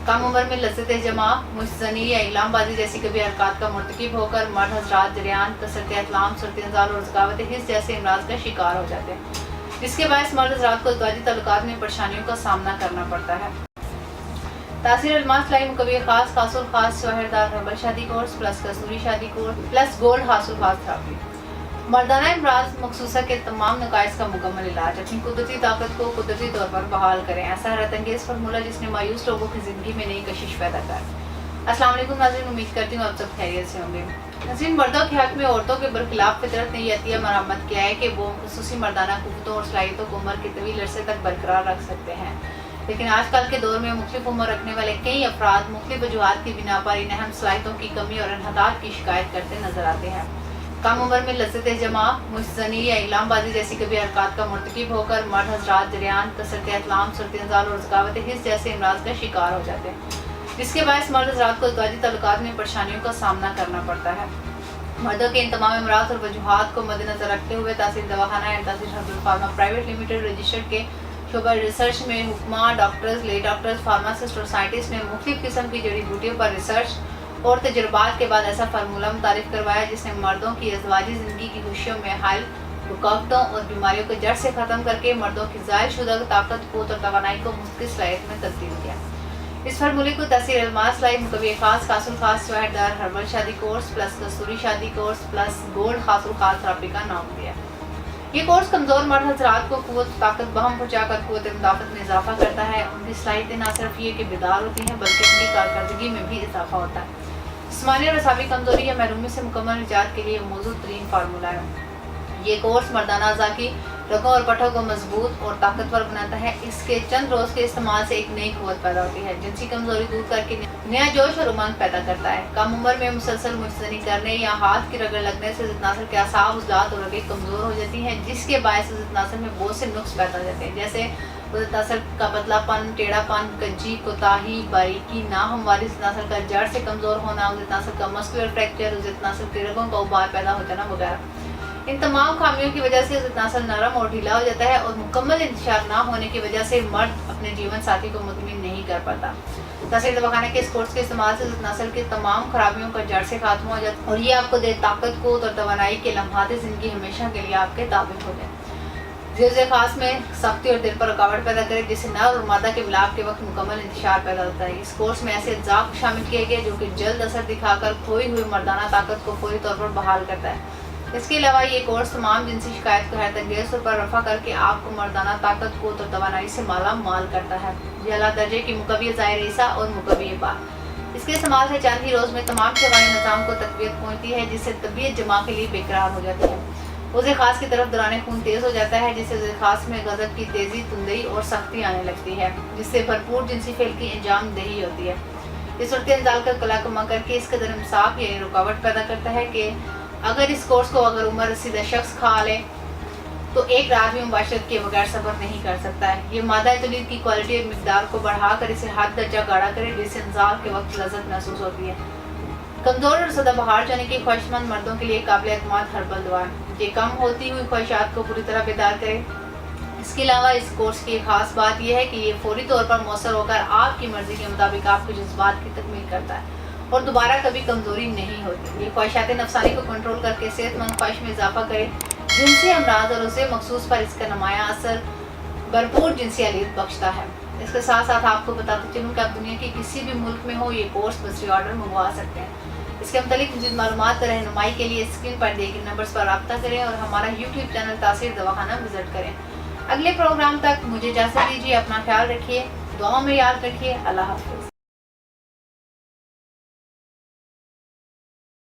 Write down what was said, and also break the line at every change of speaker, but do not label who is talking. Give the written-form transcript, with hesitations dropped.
कम उम्र में लज्जत जमा, मुस्तनी या इलामबाजी जैसी कभी हरकत का मुर्तकिब होकर मर्द हजरात जरियान, कसरत इस्लाम, सुरत और ज़कावत हिस्स जैसे अमराज का शिकार हो जाते हैं, जिसके बायस मर्द हजरात को अज़वाजी ताल्लुकात में परेशानियों का सामना करना पड़ता है। तासीर अलमास लाई मुकव्वी खास, हासुल खास, शोहरदार हर्बल शादी कोर्स प्लस कस्तूरी शादी कोर्स प्लस गोल्ड हासुल खास थेरेपी। मर्दाना इमराज मखसूसा के तमाम नकाइस का मुकम्मल इलाज। अपनी कुदरती ताकत को कुदरती तौर पर बहाल करें। ऐसा हैरत अंगेज फार्मूला जिसने मायूस लोगों की ज़िंदगी में नई कशिश पैदा कर। अस्सलाम वालेकुम नाज़रीन, उम्मीद करती हूँ आप सब खैरियत से होंगे। नाज़रीन, मर्दों के हक़ में औरतों के बरखिलाफ फितरत ने यह अतिया मरम्मत किया है कि वो खुसूसी मर्दाना क़ुव्वतों और सलाहियतों को उम्र के तवील अरसे तक बरकरार रख सकते हैं। लेकिन आजकल के दौर में मुख्तलिफ उम्र रखने वाले कई अफराद मुख्तलिफ वजूहात की बिना पर इन अहम सलाहियतों की कमी और अनहदात की शिकायत करते नजर आते हैं। कम उम्र में लज्जत जमा, मुस्तनी या इलामबाजी जैसी कभी हरकत का मुर्तकिब होकर मर्द हजरात जरियान, कसरत इस्लाम, सुरत और ज़कावत हिस्स जैसे अमराज का शिकार हो जाते हैं, जिसके बायस मर्द हजरात को अज़वाजी ताल्लुकात में परेशानियों का सामना करना पड़ता है। मर्दों के इन तमाम अमराज और वजूहात को मद्देनजर रखते हुए तासीर दवाखाना एंड तासीर herbal pharma private limited registered के शोबा रिसर्च में हुक्मा, डॉक्टर्स, ले डॉक्टर्स, फार्मासिस्ट और साइंटिस्ट ने मुख्तलिफ किस्म की जड़ी बूटियों पर रिसर्च और तजुर्बात के बाद ऐसा फार्मूला मुतारिफ करवाया जिसने मर्दों की अज़वाजी ज़िंदगी की खुशियों में हाल रुकावटों और बीमारियों को जड़ से ख़त्म करके मर्दों की ज़ाहिर शुदा ताकत, क़ुव्वत और तवानाई को मुस्तकिल सलाहियत में तब्दील किया। इस फार्मूले को तासीर अलमास लाई मुकव्वी खास, हासुल खास, शोहरदार हर्बल शादी कोर्स प्लस कस्तूरी शादी कोर्स प्लस गोल्ड हासुल खास थेरेपी का नाम दिया। ये कोर्स कमज़ोर मर्द हजरात को क़ुव्वत ताकत बहम पहुँचाकर क़ुव्वत मुदाफ़त में इजाफा करता है। उनकी सलाहियतें न सिर्फ ये कि बेदार होती हैं बल्कि उनकी कारकर्दगी में भी इजाफा होता है। जिस्मानी और असाबी कमजोरी या महरूमी से मुकम्मल निजात के लिए मौजूद तरीन फार्मूला है। ये कोर्स मर्दाना अज़ा की रगों और पट्टों को मजबूत और ताकतवर बनाता है। इसके चंद रोज़ के इस्तेमाल से एक नई क़ुव्वत पैदा होती है, जिनसी कमजोरी दूर करके नया जोश और उमंग पैदा करता है। कम उम्र में मुसलसल मुस्तनी करने या हाथ की रगड़ लगने से ज़िदनासर के असाब, उज़लात और रगें कमज़ोर हो जाती हैं, जिसके बायस ज़िदनासर में बहुत से नुक्स पैदा हो जाते हैं, जैसे ज़िदनासर का पतलापन, टेढ़ापन, कज्जी, कोताही, बारीकी, नाहमवारी, ज़िदनासर का जड़ से कमज़ोर होना, ज़िदनासर का मस्कुलर फ्रैक्चर, ज़िदनासर के रगों का उबाल पैदा हो जाना वगैरह। इन तमाम खामियों की वजह से ज़िदनासर नरम और ढीला हो जाता है और मुकम्मल इंतशार ना होने की वजह से मर्द अपने जीवन साथी को मुतमिन नहीं कर पाता। तासीर दवाखाने के इस कोर्स के इस्तेमाल से ज़िदनासर की तमाम खराबियों का जड़ से खात्मा हो जाता है और ये आपको दे ताकत, क़ुव्वत और तवानाई के लम्हात ज़िंदगी हमेशा के लिए आपके ताबित हो जाए। ज़िज़े खास में सख्ती और दिल पर रुकावट पैदा करे, जिससे नर और मादा के मिलाप के वक्त मुकम्मल इंतशार पैदा होता है। इस कोर्स में ऐसे अज्जा शामिल किए गए जो कि जल्द असर दिखाकर खोई हुई मर्दाना ताकत को फौरी तौर पर बहाल करता है। इसके अलावा ये कोर्स तमाम जिनसी शिकायत को हैरत अंगेज तौर पर रफा करके आपको मर्दाना ताकत, क़ुव्वत और तवानाई से माला माल करता है। ये अला दर्जे की मुकव्वी ज़ाहिर ईसा और मुकव्वी बात। इसके इस्तेमाल से चंद ही रोज़ में तमाम शवानी निज़ाम को तक़वियत पहुँचती है, जिससे तबीयत जमा के लिए बेकरार हो जाती है। उज़े खास की तरफ दौरान खून तेज़ हो जाता है, जिससे उज़े खास में गज़ब की तेज़ी, तुंदई और सख्ती आने लगती है, जिससे भरपूर जिनसी फेल की अंजाम दही होती है। इस सूरत अंजाल का कला कमा करके इस कदर इंसाफ यानी रुकावट पैदा करता है कि अगर इस कोर्स को अगर उम्र रसीदा शख्स खा ले तो एक रात में मुबाशरत के बगैर सब्र नहीं कर सकता है। ये मादा तौलीद की क्वालिटी और मिकदार को बढ़ाकर इसे हद दर्जा गाढ़ा करे, जिससे इंजाल के वक्त लज़्ज़त महसूस होती है। कमज़ोर और सदाबहार जाने के ख्वाहिशमंद मर्दों के लिए काबिल एतमाद हर्बल दवा है। ये कम होती हुई ख्वाहिशात को पूरी तरह बेदार करे। इसके अलावा इस कोर्स की खास बात यह है कि ये फौरी तौर पर मौसर होकर आपकी मर्ज़ी के मुताबिक आपके जज्बात की तकमील करता है और दोबारा कभी कमज़ोरी नहीं होती। ये ख्वाहिशात नफसानी को कंट्रोल करके सेहतमंद ख्वाहिश में इजाफा करे, जिनसी अमराज और उसे मखसूस पर इसका नुमाया असर भरपूर जिनसियत बख्शता है। इसके साथ साथ आपको बताते चलूँ कि आप दुनिया के किसी भी मुल्क में हो ये कोर्स बसरी ऑर्डर मंगवा सकते हैं। इसके मतलब मज़ीद मालूमात रहनुमाई के लिए स्क्रीन पर दिए गए नंबर्स पर रब्ता करें और हमारा यूट्यूब चैनल तासीर दवाखाना विजिट करें। अगले प्रोग्राम तक मुझे इजाज़त दीजिए। अपना ख्याल रखिए, दुआओं में याद रखिए। अल्लाह हाफ़िज़।